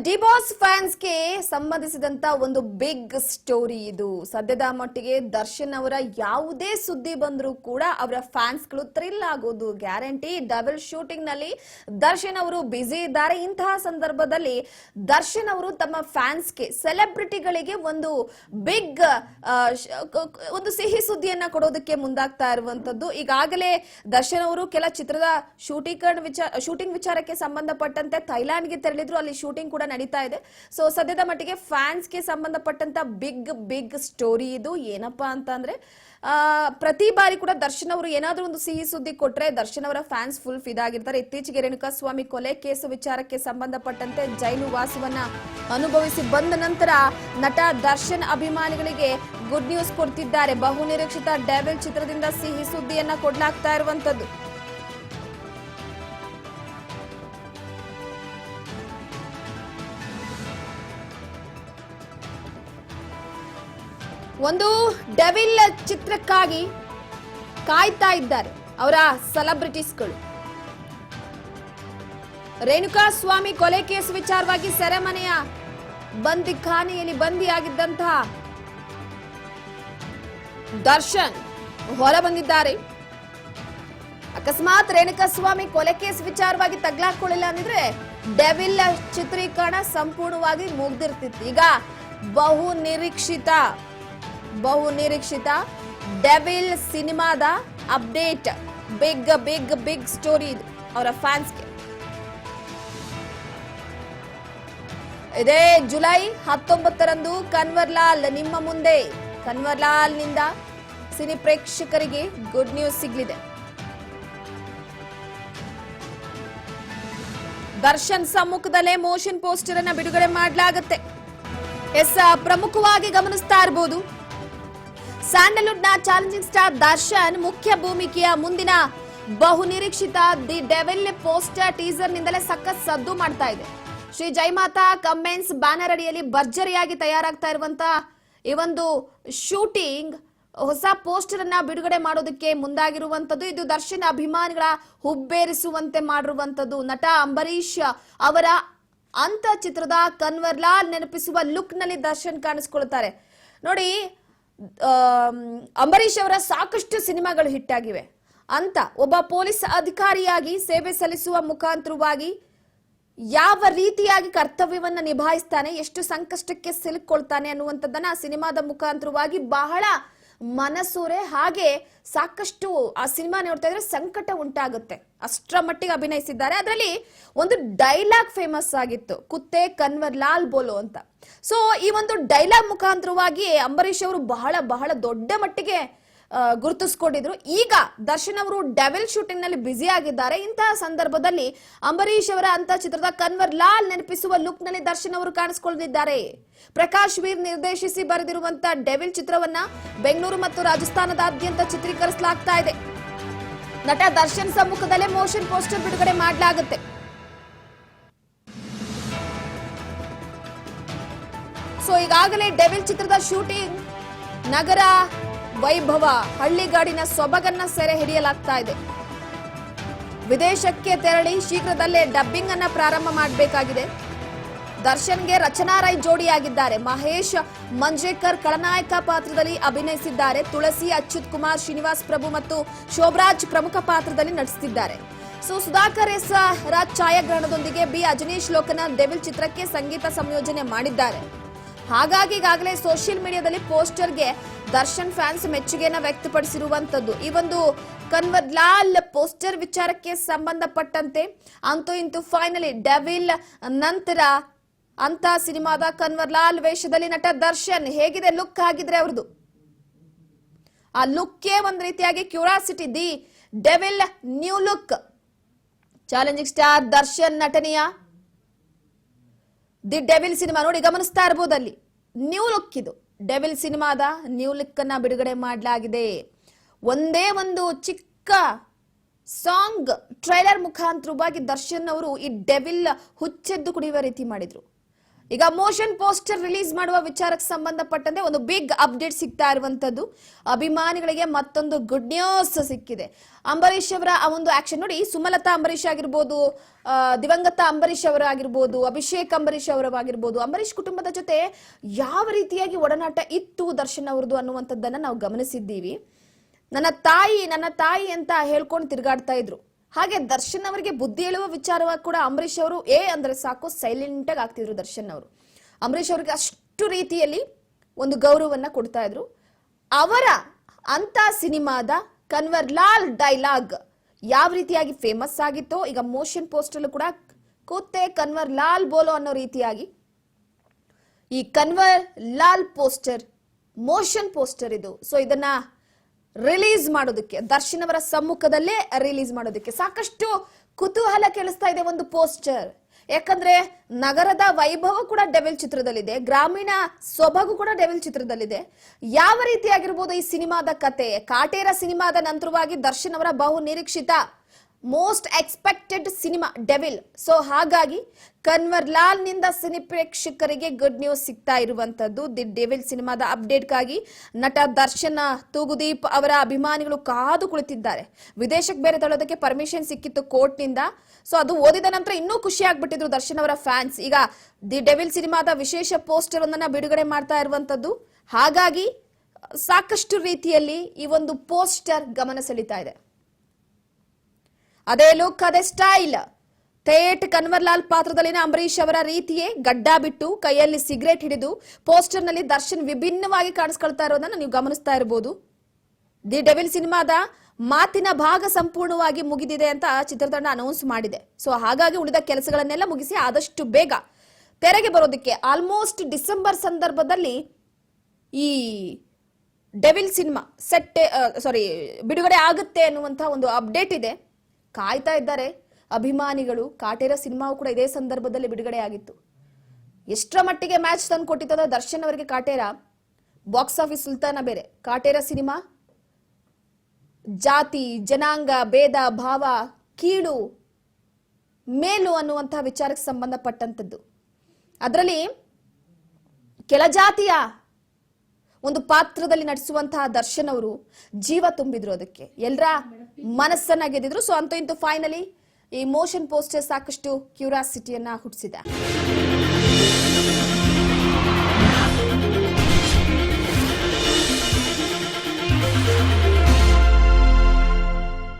D boss ಫ್ಯಾನ್ಸ್ಗೆ ಸಂಬಂಧಿಸಿದಂತ ಒಂದು big story ಇದು. ಸದ್ಯದ ಮಟ್ಟಿಗೆ ದರ್ಶನ್ ಅವರ ಯಾವುದೇ ಸುದ್ದಿ ಬಂದರೂ ಕೂಡ ಅವರ ಫ್ಯಾನ್ಸ್ಗಳು ಥ್ರಿಲ್ ಆಗೋದು ಗ್ಯಾರಂಟಿ. ಡಬಲ್ ಶೂಟಿಂಗ್ ನಲ್ಲಿ ದರ್ಶನ್ ಅವರು ಬ್ಯುಸಿ ಇದ್ದಾರೆ. ಇಂತಹ ಸಂದರ್ಭದಲ್ಲಿ ದರ್ಶನ್ ಅವರು ತಮ್ಮ ಫ್ಯಾನ್ಸ್ಗೆ, ಸೆಲೆಬ್ರಿಟಿಗಳಿಗೆ ಒಂದು ಬಿಗ್ ಒಂದು ಸಿಹಿ ಸುದ್ದಿಯನ್ನ ಕೊಡೋದಕ್ಕೆ ಮುಂದಾಗ್ತಾ ಇರುವಂತದ್ದು. ಈಗಾಗಲೇ ದರ್ಶನ್ ಅವರು ಕೆಲ ಚಿತ್ರದ ಶೂಟಿಂಗ್ ವಿಚಾರಕ್ಕೆ ಸಂಬಂಧಪಟ್ಟಂತೆ ಥೈಲ್ಯಾಂಡ್ಗೆ ತೆರಳಿದ್ರು. ಅಲ್ಲಿ ಶೂಟಿಂಗ್ ಕೂಡ ನಡೀತಾ ಇದೆ. ಸೊ ಸದ್ಯದ ಮಟ್ಟಿಗೆ ಫ್ಯಾನ್ಸ್ಗೆ ಸಂಬಂಧಪಟ್ಟಂತ ಬಿಗ್ ಸ್ಟೋರಿ ಇದು. ಏನಪ್ಪಾ ಅಂತಂದ್ರೆ ಪ್ರತಿ ಬಾರಿ ಕೂಡ ದರ್ಶನ್ ಅವರು ಏನಾದ್ರೂ ಒಂದು ಸಿಹಿ ಸುದ್ದಿ ಕೊಟ್ರೆ ದರ್ಶನ್ ಅವರ ಫ್ಯಾನ್ಸ್ ಫುಲ್ ಫಿದಾಗಿರ್ತಾರೆ. ಇತ್ತೀಚೆಗೆ ರೇಣುಕಾಸ್ವಾಮಿ ಕೊಲೆ ಕೇಸ್ ವಿಚಾರಕ್ಕೆ ಸಂಬಂಧಪಟ್ಟಂತೆ ಜೈಲು ವಾಸವನ್ನ ಅನುಭವಿಸಿ ಬಂದ ನಂತರ ನಟ ದರ್ಶನ್ ಅಭಿಮಾನಿಗಳಿಗೆ ಗುಡ್ ನ್ಯೂಸ್ ಕೊಡ್ತಿದ್ದಾರೆ. ಬಹುನಿರೀಕ್ಷಿತ ಡೆವಿಲ್ ಚಿತ್ರದಿಂದ ಸಿಹಿ ಸುದ್ದಿಯನ್ನ ಕೊಡ್ಲಾಗ್ತಾ ಇರುವಂತದ್ದು. ಒಂದು ಡೆವಿಲ್ ಚಿತ್ರಕ್ಕಾಗಿ ಕಾಯ್ತಾ ಇದ್ದಾರೆ ಅವರ ಸೆಲೆಬ್ರಿಟೀಸ್ಗಳು. ರೇಣುಕಾಸ್ವಾಮಿ ಕೊಲೆ ಕೇಸ್ ವಿಚಾರವಾಗಿ ಸೆರೆಮನೆಯ ಬಂದಿಖಾನೆಯಲ್ಲಿ ಬಂದಿಯಾಗಿದ್ದಂತಹ ದರ್ಶನ್ ಹೊರ ಬಂದಿದ್ದಾರೆ. ಅಕಸ್ಮಾತ್ ರೇಣುಕಾಸ್ವಾಮಿ ಕೊಲೆ ಕೇಸ್ ವಿಚಾರವಾಗಿ ತಗ್ಲಾಕೊಳ್ಳಿಲ್ಲ ಅಂದಿದ್ರೆ ಡೆವಿಲ್ ಚಿತ್ರೀಕರಣ ಸಂಪೂರ್ಣವಾಗಿ ಮುಗ್ದಿರ್ತಿತ್ತು. ಈಗ ಬಹುನಿರೀಕ್ಷಿತ ಡೆವಿಲ್ ಸಿನಿಮಾದ ಅಪ್ಡೇಟ್, ಬಿಗ್ ಸ್ಟೋರಿ ಇದು ಅವರ ಫ್ಯಾನ್ಸ್ಗೆ. ಇದೇ ಜುಲೈ 19ರಂದು ಕನ್ವರ್ಲಾಲ್ ನಿಮ್ಮ ಮುಂದೆ. ಕನ್ವರ್ಲಾಲ್ ನಿಂದ ಸಿನಿ ಪ್ರೇಕ್ಷಕರಿಗೆ ಗುಡ್ ನ್ಯೂಸ್ ಸಿಗಲಿದೆ. ದರ್ಶನ್ ಸಮ್ಮುಖದಲ್ಲೇ ಮೋಷನ್ ಪೋಸ್ಟರ್ ಅನ್ನ ಬಿಡುಗಡೆ ಮಾಡಲಾಗುತ್ತೆ. ಪ್ರಮುಖವಾಗಿ ಗಮನಿಸ್ತಾ ಇರಬಹುದು, ಸ್ಯಾಂಡಲ್ವುಡ್ ನ ಚಾಲೆಂಜಿಂಗ್ ಸ್ಟಾರ್ ದರ್ಶನ್ ಮುಖ್ಯ ಭೂಮಿಕೆಯ ಮುಂದಿನ ಬಹುನಿರೀಕ್ಷಿತ ದಿ ಡೆವಿಲ್ ಪೋಸ್ಟರ್ ಟೀಸರ್ ನಿಂದಲೇ ಸಖತ್ ಸದ್ದು ಮಾಡ್ತಾ ಇದೆ. ಶ್ರೀ ಜಯಮಾತಾ ಕಮೆಂಟ್ಸ್ ಬ್ಯಾನರ್ ಅಡಿಯಲ್ಲಿ ಭರ್ಜರಿಯಾಗಿ ತಯಾರಾಗ್ತಾ ಇರುವಂತ ಈ ಒಂದು ಶೂಟಿಂಗ್ ಹೊಸ ಪೋಸ್ಟರ್ ಅನ್ನ ಬಿಡುಗಡೆ ಮಾಡೋದಕ್ಕೆ ಮುಂದಾಗಿರುವಂತದ್ದು. ಇದು ದರ್ಶನ್ ಅಭಿಮಾನಿಗಳ ಹುಬ್ಬೇರಿಸುವಂತೆ ಮಾಡಿರುವಂತದ್ದು. ನಟ ಅಂಬರೀಶ್ ಅವರ ಅಂತ ಚಿತ್ರದ ಕನ್ವರ್ಲಾಲ್ ನೆನಪಿಸುವ ಲುಕ್ ನಲ್ಲಿ ದರ್ಶನ್ ಕಾಣಿಸ್ಕೊಳ್ತಾರೆ. ನೋಡಿ, ಅಂಬರೀಶ್ ಅವರ ಸಾಕಷ್ಟು ಸಿನಿಮಾಗಳು ಹಿಟ್ ಆಗಿವೆ. ಅಂತ ಒಬ್ಬ ಪೊಲೀಸ್ ಅಧಿಕಾರಿಯಾಗಿ ಸೇವೆ ಸಲ್ಲಿಸುವ ಮುಖಾಂತರವಾಗಿ ಯಾವ ರೀತಿಯಾಗಿ ಕರ್ತವ್ಯವನ್ನ ನಿಭಾಯಿಸ್ತಾನೆ, ಎಷ್ಟು ಸಂಕಷ್ಟಕ್ಕೆ ಸಿಲುಕೊಳ್ತಾನೆ ಅನ್ನುವಂಥದ್ದನ್ನ ಆ ಸಿನಿಮಾದ ಮುಖಾಂತರವಾಗಿ ಬಹಳ ಮನಸೂರೆ, ಹಾಗೆ ಸಾಕಷ್ಟು ಆ ಸಿನಿಮಾ ನೋಡ್ತಾ ಇದ್ರೆ ಸಂಕಟ ಉಂಟಾಗುತ್ತೆ, ಅಷ್ಟರ ಮಟ್ಟಿಗೆ ಅಭಿನಯಿಸಿದ್ದಾರೆ. ಅದರಲ್ಲಿ ಒಂದು ಡೈಲಾಗ್ ಫೇಮಸ್ ಆಗಿತ್ತು, ಕುತ್ತೆ ಕನ್ವರ್ ಲಾಲ್ ಬೋಲೋ ಅಂತ. ಸೊ ಈ ಒಂದು ಡೈಲಾಗ್ ಮುಖಾಂತರವಾಗಿ ಅಂಬರೀಶ್ ಅವರು ಬಹಳ ದೊಡ್ಡ ಮಟ್ಟಿಗೆ ಗುರುತಿಸ್ಕೊಂಡಿದ್ರು. ಈಗ ದರ್ಶನ್ ಅವರು ಡೆವಿಲ್ ಶೂಟಿಂಗ್ ನಲ್ಲಿ ಬ್ಯುಸಿ ಆಗಿದ್ದಾರೆ. ಇಂತಹ ಸಂದರ್ಭದಲ್ಲಿ ಅಂಬರೀಶ್ ಅವರ ಅಂತ ಚಿತ್ರದ ಕನ್ವರ್ ಲಾಲ್ ನೆನಪಿಸುವ ಲುಕ್ ನಲ್ಲಿ ದರ್ಶನ್ ಅವರು ಕಾಣಿಸಿಕೊಳ್ಳಲಿದ್ದಾರೆ. ಪ್ರಕಾಶ್ ವೀರ್ ನಿರ್ದೇಶಿಸಿ ಬರೆದಿರುವಂತ ಡೆವಿಲ್ ಚಿತ್ರವನ್ನ ಬೆಂಗಳೂರು ಮತ್ತು ರಾಜಸ್ಥಾನದಾದ್ಯಂತ ಚಿತ್ರೀಕರಿಸಲಾಗ್ತಾ ಇದೆ. ನಟ ದರ್ಶನ್ ಸಮ್ಮುಖದಲ್ಲೇ ಮೋಷನ್ ಪೋಸ್ಟರ್ ಬಿಡುಗಡೆ ಮಾಡಲಾಗುತ್ತೆ. ಸೊ ಈಗಾಗಲೇ ಡೆವಿಲ್ ಚಿತ್ರದ ಶೂಟಿಂಗ್ ನಗರ ವೈಭವ, ಹಳ್ಳಿಗಾಡಿನ ಸೊಬಗನ್ನ ಸೆರೆ ಹಿಡಿಯಲಾಗ್ತಾ ಇದೆ. ವಿದೇಶಕ್ಕೆ ತೆರಳಿ ಶೀಘ್ರದಲ್ಲೇ ಡಬ್ಬಿಂಗ್ ಅನ್ನ ಪ್ರಾರಂಭ ಮಾಡಬೇಕಾಗಿದೆ. ದರ್ಶನ್ಗೆ ರಚನಾ ರೈ ಜೋಡಿಯಾಗಿದ್ದಾರೆ. ಮಹೇಶ್ ಮಂಜ್ರೇಕರ್ ಖಳನಾಯಕ ಪಾತ್ರದಲ್ಲಿ ಅಭಿನಯಿಸಿದ್ದಾರೆ. ತುಳಸಿ, ಅಚ್ಯುತ್ ಕುಮಾರ್, ಶ್ರೀನಿವಾಸ್ ಪ್ರಭು ಮತ್ತು ಶೋಭರಾಜ್ ಪ್ರಮುಖ ಪಾತ್ರದಲ್ಲಿ ನಟಿಸುತ್ತಿದ್ದಾರೆ. ಸೊ ಸುಧಾಕರ್ ಎಸ್ ರಾಜ್ ಛಾಯಾಗ್ರಹಣದೊಂದಿಗೆ ಬಿ ಅಜನೀಶ್ ಲೋಕನಾಥ್ ಡೆವಿಲ್ ಚಿತ್ರಕ್ಕೆ ಸಂಗೀತ ಸಂಯೋಜನೆ ಮಾಡಿದ್ದಾರೆ. ಹಾಗಾಗಿ ಈಗಾಗಲೇ ಸೋಷಿಯಲ್ ಮೀಡಿಯಾದಲ್ಲಿ ಪೋಸ್ಟರ್ಗೆ ದರ್ಶನ್ ಫ್ಯಾನ್ಸ್ ಮೆಚ್ಚುಗೆಯನ್ನು ವ್ಯಕ್ತಪಡಿಸಿರುವಂತದ್ದು. ಈ ಒಂದು ಕನ್ವರ್ ಲಾಲ್ ಪೋಸ್ಟರ್ ವಿಚಾರಕ್ಕೆ ಸಂಬಂಧಪಟ್ಟಂತೆ ಅಂತೂ ಇಂತೂ ಫೈನಲಿ ಡೆವಿಲ್ ನಂತರ ಅಂತ ಸಿನಿಮಾದ ಕನ್ವರ್ ಲಾಲ್ ವೇಷದಲ್ಲಿ ನಟ ದರ್ಶನ್ ಹೇಗಿದೆ ಲುಕ್ ಆಗಿದ್ರೆ ಅವ್ರದ್ದು, ಆ ಲುಕ್ಗೆ ಒಂದ್ ರೀತಿಯಾಗಿ curiosity. The devil new look, challenging star Darshan ನಟನೆಯ ದಿ ಡೆವಿಲ್ ಸಿನಿಮಾ ನೋಡಿ ಗಮನಿಸ್ತಾ ಇರಬಹುದು. ಅಲ್ಲಿ ನ್ಯೂ ಲುಕ್, ಇದು ಡೆವಿಲ್ ಸಿನಿಮಾದ ನ್ಯೂ ಲುಕ್ ಅನ್ನ ಬಿಡುಗಡೆ ಮಾಡಲಾಗಿದೆ. ಒಂದೇ ಒಂದು ಚಿಕ್ಕ ಸಾಂಗ್ ಟ್ರೈಲರ್ ಮುಖಾಂತರವಾಗಿ ದರ್ಶನ್ ಅವರು ಈ ಡೆವಿಲ್ ಹುಚ್ಚೆದ್ದು ಕುಡಿಯುವ ರೀತಿ ಮಾಡಿದ್ರು. ಈಗ ಮೋಷನ್ ಪೋಸ್ಟರ್ ರಿಲೀಸ್ ಮಾಡುವ ವಿಚಾರಕ್ಕೆ ಸಂಬಂಧಪಟ್ಟಂತೆ ಒಂದು ಬಿಗ್ ಅಪ್ಡೇಟ್ ಸಿಗ್ತಾ ಇರುವಂತದ್ದು. ಅಭಿಮಾನಿಗಳಿಗೆ ಮತ್ತೊಂದು ಗುಡ್ ನ್ಯೂಸ್ ಸಿಕ್ಕಿದೆ. ಅಂಬರೀಶ್ ಅವರ ಆ ಒಂದು ಆಕ್ಷನ್ ನೋಡಿ, ಸುಮಲತಾ ಅಂಬರೀಶ್ ಆಗಿರ್ಬೋದು, ದಿವಂಗತ ಅಂಬರೀಶ್ ಅವರಾಗಿರ್ಬೋದು, ಅಭಿಷೇಕ್ ಅಂಬರೀಶ್ ಅವರಾಗಿರ್ಬೋದು, ಅಂಬರೀಶ್ ಕುಟುಂಬದ ಜೊತೆ ಯಾವ ರೀತಿಯಾಗಿ ಒಡನಾಟ ಇತ್ತು ದರ್ಶನ್ ಅವರದು ಅನ್ನುವಂಥದ್ದನ್ನ ನಾವು ಗಮನಿಸಿದ್ದೀವಿ. ನನ್ನ ತಾಯಿ ಅಂತ ಹೇಳ್ಕೊಂಡು ತಿರುಗಾಡ್ತಾ ಇದ್ರು. ಹಾಗೆ ದರ್ಶನ್ ಅವರಿಗೆ ಬುದ್ಧಿ ಹೇಳುವ ವಿಚಾರವಾಗಿ ಕೂಡ ಅಂಬರೀಶ್ ಅವರು ಅಂದ್ರೆ ಸಾಕು ಸೈಲೆಂಟ್ ಆಗಿ ಆಗ್ತಿದ್ರು. ದರ್ಶನ್ ಅವರು ಅಂಬರೀಶ್ ಅವರಿಗೆ ಅಷ್ಟು ರೀತಿಯಲ್ಲಿ ಒಂದು ಗೌರವವನ್ನ ಕೊಡ್ತಾ ಇದ್ರು. ಅವರ ಅಂತ ಸಿನಿಮಾದ ಕನ್ವರ್ ಲಾಲ್ ಡೈಲಾಗ್ ಯಾವ ರೀತಿಯಾಗಿ ಫೇಮಸ್ ಆಗಿತ್ತೋ, ಈಗ ಮೋಷನ್ ಪೋಸ್ಟರ್ ಕೂಡ ಕೂತೆ ಕನ್ವರ್ ಲಾಲ್ ಬೋಲೋ ಅನ್ನೋ ರೀತಿಯಾಗಿ ಈ Kanwar Lal poster motion poster ಇದು. ಸೊ ಇದನ್ನ ರಿಲೀಸ್ ಮಾಡೋದಕ್ಕೆ, ದರ್ಶನ್ ಅವರ ಸಮ್ಮುಖದಲ್ಲೇ ರಿಲೀಸ್ ಮಾಡೋದಕ್ಕೆ ಸಾಕಷ್ಟು ಕುತೂಹಲ ಕೇಳಿಸ್ತಾ ಇದೆ ಒಂದು ಪೋಸ್ಟರ್. ಯಾಕಂದ್ರೆ ನಗರದ ವೈಭವ ಕೂಡ ಡೆವಿಲ್ ಚಿತ್ರದಲ್ಲಿದೆ, ಗ್ರಾಮೀಣ ಸೊಬಗು ಕೂಡ ಡೆವಿಲ್ ಚಿತ್ರದಲ್ಲಿದೆ. ಯಾವ ರೀತಿಯಾಗಿರ್ಬೋದು ಈ ಸಿನಿಮಾದ ಕತೆ? ಕಾಟೇರ ಸಿನಿಮಾದ ನಂತರವಾಗಿ ದರ್ಶನ್ ಅವರ ಬಹು ನಿರೀಕ್ಷಿತ most expected cinema devil. So ಹಾಗಾಗಿ ಕನ್ವರ್ ಲಾಲ್ ನಿಂದ ಸಿನಿ ಪ್ರೇಕ್ಷಕರಿಗೆ ಗುಡ್ ನ್ಯೂಸ್ ಸಿಗ್ತಾ ಇರುವಂತದ್ದು. ದಿ ಡೆವಿಲ್ ಸಿನಿಮಾದ ಅಪ್ಡೇಟ್ಗಾಗಿ ನಟ ದರ್ಶನ್ ತೂಗುದೀಪ್ ಅವರ ಅಭಿಮಾನಿಗಳು ಕಾದು ಕುಳಿತಿದ್ದಾರೆ. ವಿದೇಶಕ್ಕೆ ಬೇರೆ ತಳ್ಳೋದಕ್ಕೆ ಪರ್ಮಿಷನ್ ಸಿಕ್ಕಿತ್ತು ಕೋರ್ಟ್ನಿಂದ. ಸೊ ಅದು ಓದಿದ ನಂತರ ಇನ್ನೂ ಖುಷಿ ಆಗ್ಬಿಟ್ಟಿದ್ರು ದರ್ಶನ್ ಅವರ ಫ್ಯಾನ್ಸ್. ಈಗ ದಿ ಡೆವಿಲ್ ಸಿನಿಮಾದ ವಿಶೇಷ ಪೋಸ್ಟರ್ ಒಂದನ್ನ ಬಿಡುಗಡೆ ಮಾಡ್ತಾ ಇರುವಂತದ್ದು. ಹಾಗಾಗಿ ಸಾಕಷ್ಟು ರೀತಿಯಲ್ಲಿ ಈ ಒಂದು ಪೋಸ್ಟರ್ ಗಮನ ಸೆಳೀತಾ ಇದೆ. ಅದೇ ಲುಕ್, ಅದೇ ಸ್ಟೈಲ್, ಥೇಟ್ ಕನ್ವರ್ ಲಾಲ್ ಪಾತ್ರದಲ್ಲಿನ ಅಂಬರೀಶ್ ಅವರ ರೀತಿಯೇ ಗಡ್ಡ ಬಿಟ್ಟು ಕೈಯಲ್ಲಿ ಸಿಗರೇಟ್ ಹಿಡಿದು ಪೋಸ್ಟರ್ ನಲ್ಲಿ ದರ್ಶನ್ ವಿಭಿನ್ನವಾಗಿ ಕಾಣಿಸ್ಕೊಳ್ತಾ ಇರೋದನ್ನ ನೀವು ಗಮನಿಸ್ತಾ ಇರಬಹುದು. ದಿ ಡೆವಿಲ್ ಸಿನಿಮಾದ ಮಾತಿನ ಭಾಗ ಸಂಪೂರ್ಣವಾಗಿ ಮುಗಿದಿದೆ ಅಂತ ಚಿತ್ರತಂಡ ಅನೌನ್ಸ್ ಮಾಡಿದೆ. ಸೊ ಹಾಗಾಗಿ ಉಳಿದ ಕೆಲಸಗಳನ್ನೆಲ್ಲ ಮುಗಿಸಿ ಆದಷ್ಟು ಬೇಗ ತೆರೆಗೆ ಬರೋದಕ್ಕೆ ಆಲ್ಮೋಸ್ಟ್ ಡಿಸೆಂಬರ್ ಸಂದರ್ಭದಲ್ಲಿ ಈ ಡೆವಿಲ್ ಸಿನಿಮಾ ಬಿಡುಗಡೆ ಆಗುತ್ತೆ ಅನ್ನುವಂತ ಒಂದು ಅಪ್ಡೇಟ್ ಇದೆ. ಕಾಯ್ತಾ ಇದ್ದಾರೆ ಅಭಿಮಾನಿಗಳು. ಕಾಟೇರ ಸಿನಿಮಾವು ಕೂಡ ಇದೇ ಸಂದರ್ಭದಲ್ಲಿ ಬಿಡುಗಡೆ ಆಗಿತ್ತು. ಎಷ್ಟರ ಮಟ್ಟಿಗೆ ಮ್ಯಾಚ್ ತಂದು ಕೊಟ್ಟಿತ್ತದ ದರ್ಶನ್ ಅವರಿಗೆ ಕಾಟೇರ. ಬಾಕ್ಸ್ ಆಫೀಸ್ ಸುಲ್ತಾನ ಬೇರೆ. ಕಾಟೇರ ಸಿನಿಮಾ ಜಾತಿ, ಜನಾಂಗ, ಭೇದ ಭಾವ, ಕೀಳು ಮೇಲು ಅನ್ನುವಂತಹ ವಿಚಾರಕ್ಕೆ ಸಂಬಂಧಪಟ್ಟಂತದ್ದು. ಅದರಲ್ಲಿ ಕೆಳಜಾತಿಯ ಒಂದು ಪಾತ್ರದಲ್ಲಿ ನಟಿಸುವಂತಹ ದರ್ಶನ್ ಅವರು ಜೀವ ತುಂಬಿದ್ರು, ಅದಕ್ಕೆ ಎಲ್ಲರ ಮನಸ್ಸನ್ನ ಗೆದ್ದಿದ್ರು. ಸೊ ಅಂತೂ ಇಂತೂ ಫೈನಲಿ ಈ ಮೋಷನ್ ಪೋಸ್ಟರ್ ಸಾಕಷ್ಟು ಕ್ಯೂರಿಯಾಸಿಟಿಯನ್ನ ಹುಟ್ಟಿಸಿದೆ.